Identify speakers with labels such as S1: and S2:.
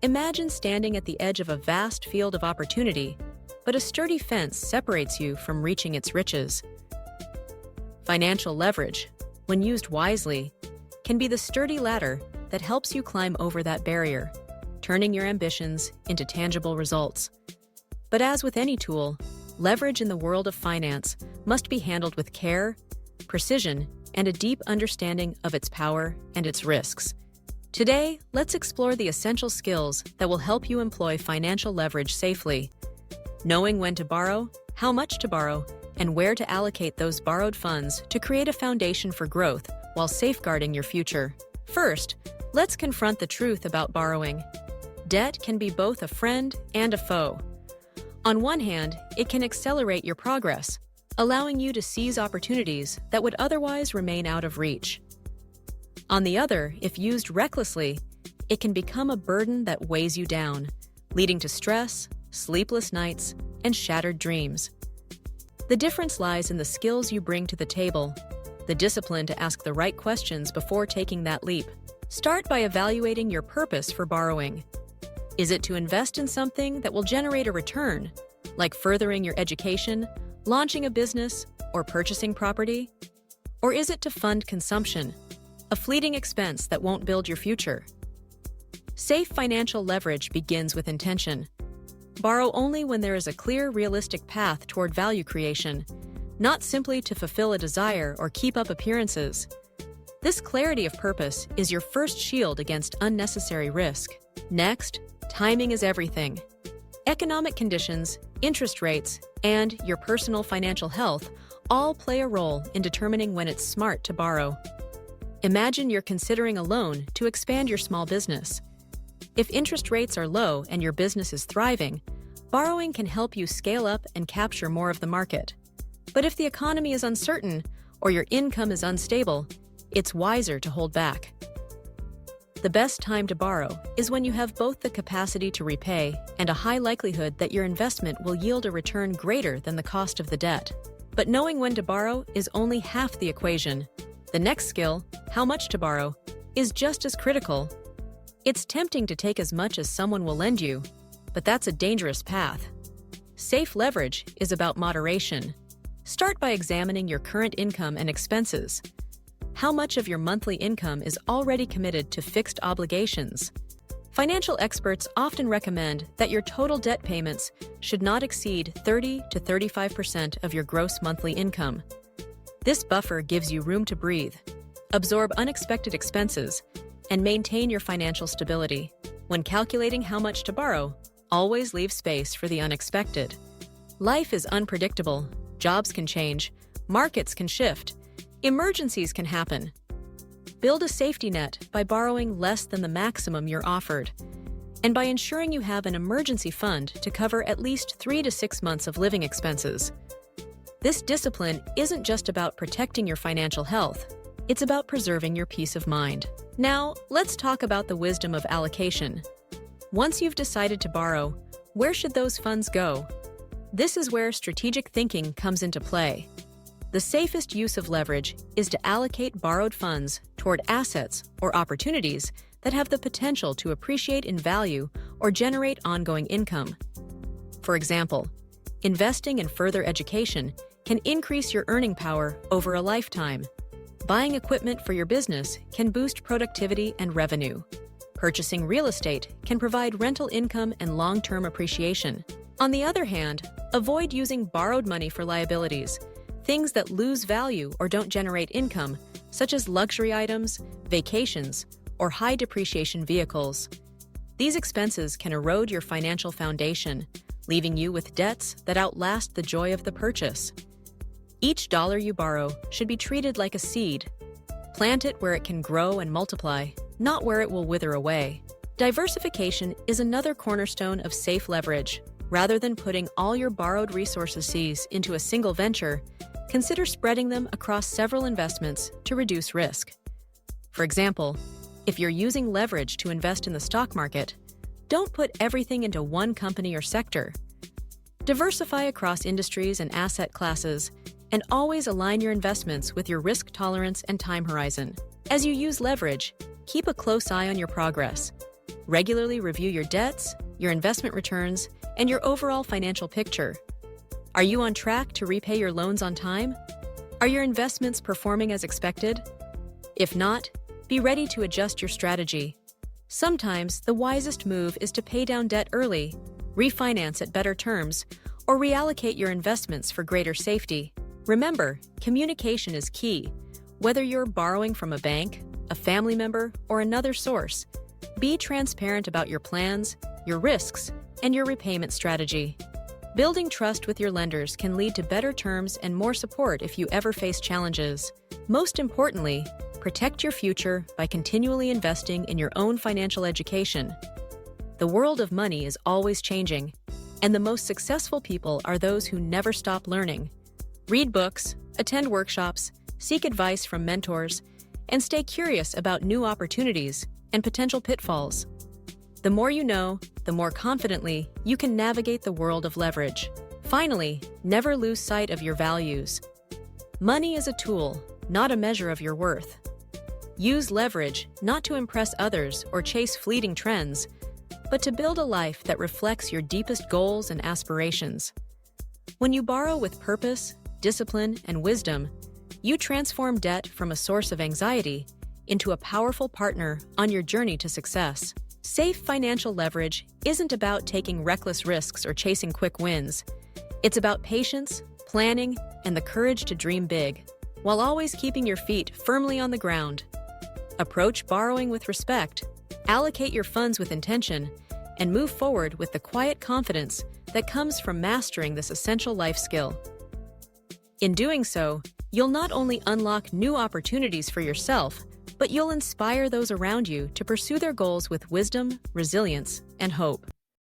S1: Imagine standing at the edge of a vast field of opportunity, but a sturdy fence separates you from reaching its riches. Financial leverage, when used wisely, can be the sturdy ladder that helps you climb over that barrier, turning your ambitions into tangible results. But as with any tool, leverage in the world of finance must be handled with care, precision, and a deep understanding of its power and its risks. Today, let's explore the essential skills that will help you employ financial leverage safely. Knowing when to borrow, how much to borrow, and where to allocate those borrowed funds to create a foundation for growth while safeguarding your future. First, let's confront the truth about borrowing. Debt can be both a friend and a foe. On one hand, it can accelerate your progress, allowing you to seize opportunities that would otherwise remain out of reach. On the other, if used recklessly, it can become a burden that weighs you down, leading to stress, sleepless nights, and shattered dreams. The difference lies in the skills you bring to the table, the discipline to ask the right questions before taking that leap. Start by evaluating your purpose for borrowing. Is it to invest in something that will generate a return, like furthering your education, launching a business, or purchasing property? Or is it to fund consumption, a fleeting expense that won't build your future? Safe financial leverage begins with intention. Borrow only when there is a clear, realistic path toward value creation, not simply to fulfill a desire or keep up appearances. This clarity of purpose is your first shield against unnecessary risk. Next, timing is everything. Economic conditions, interest rates, and your personal financial health all play a role in determining when it's smart to borrow. Imagine you're considering a loan to expand your small business. If interest rates are low and your business is thriving, borrowing can help you scale up and capture more of the market. But if the economy is uncertain or your income is unstable, it's wiser to hold back. The best time to borrow is when you have both the capacity to repay and a high likelihood that your investment will yield a return greater than the cost of the debt. But knowing when to borrow is only half the equation. The next skill, how much to borrow, is just as critical. It's tempting to take as much as someone will lend you, but that's a dangerous path. Safe leverage is about moderation. Start by examining your current income and expenses. How much of your monthly income is already committed to fixed obligations? Financial experts often recommend that your total debt payments should not exceed 30 to 35% of your gross monthly income. This buffer gives you room to breathe, absorb unexpected expenses, and maintain your financial stability. When calculating how much to borrow, always leave space for the unexpected. Life is unpredictable, jobs can change, markets can shift, emergencies can happen. Build a safety net by borrowing less than the maximum you're offered, and by ensuring you have an emergency fund to cover at least 3 to 6 months of living expenses. This discipline isn't just about protecting your financial health, it's about preserving your peace of mind. Now, let's talk about the wisdom of allocation. Once you've decided to borrow, where should those funds go? This is where strategic thinking comes into play. The safest use of leverage is to allocate borrowed funds toward assets or opportunities that have the potential to appreciate in value or generate ongoing income. For example, investing in further education can increase your earning power over a lifetime. Buying equipment for your business can boost productivity and revenue. Purchasing real estate can provide rental income and long-term appreciation. On the other hand, avoid using borrowed money for liabilities, things that lose value or don't generate income, such as luxury items, vacations, or high depreciation vehicles. These expenses can erode your financial foundation, leaving you with debts that outlast the joy of the purchase. Each dollar you borrow should be treated like a seed. Plant it where it can grow and multiply, not where it will wither away. Diversification is another cornerstone of safe leverage. Rather than putting all your borrowed resources into a single venture, consider spreading them across several investments to reduce risk. For example, if you're using leverage to invest in the stock market, don't put everything into one company or sector. Diversify across industries and asset classes, and always align your investments with your risk tolerance and time horizon. As you use leverage, keep a close eye on your progress. Regularly review your debts, your investment returns, and your overall financial picture. Are you on track to repay your loans on time? Are your investments performing as expected? If not, be ready to adjust your strategy. Sometimes the wisest move is to pay down debt early, refinance at better terms, or reallocate your investments for greater safety. Remember, communication is key. Whether you're borrowing from a bank, a family member, or another source, be transparent about your plans, your risks, and your repayment strategy. Building trust with your lenders can lead to better terms and more support if you ever face challenges. Most importantly, protect your future by continually investing in your own financial education. The world of money is always changing, and the most successful people are those who never stop learning. Read books, attend workshops, seek advice from mentors, and stay curious about new opportunities and potential pitfalls. The more you know, the more confidently you can navigate the world of leverage. Finally, never lose sight of your values. Money is a tool, not a measure of your worth. Use leverage not to impress others or chase fleeting trends, but to build a life that reflects your deepest goals and aspirations. When you borrow with purpose, discipline, and wisdom, you transform debt from a source of anxiety into a powerful partner on your journey to success. Safe financial leverage isn't about taking reckless risks or chasing quick wins. It's about patience, planning, and the courage to dream big, while always keeping your feet firmly on the ground. Approach borrowing with respect, allocate your funds with intention, and move forward with the quiet confidence that comes from mastering this essential life skill. In doing so, you'll not only unlock new opportunities for yourself, but you'll inspire those around you to pursue their goals with wisdom, resilience, and hope.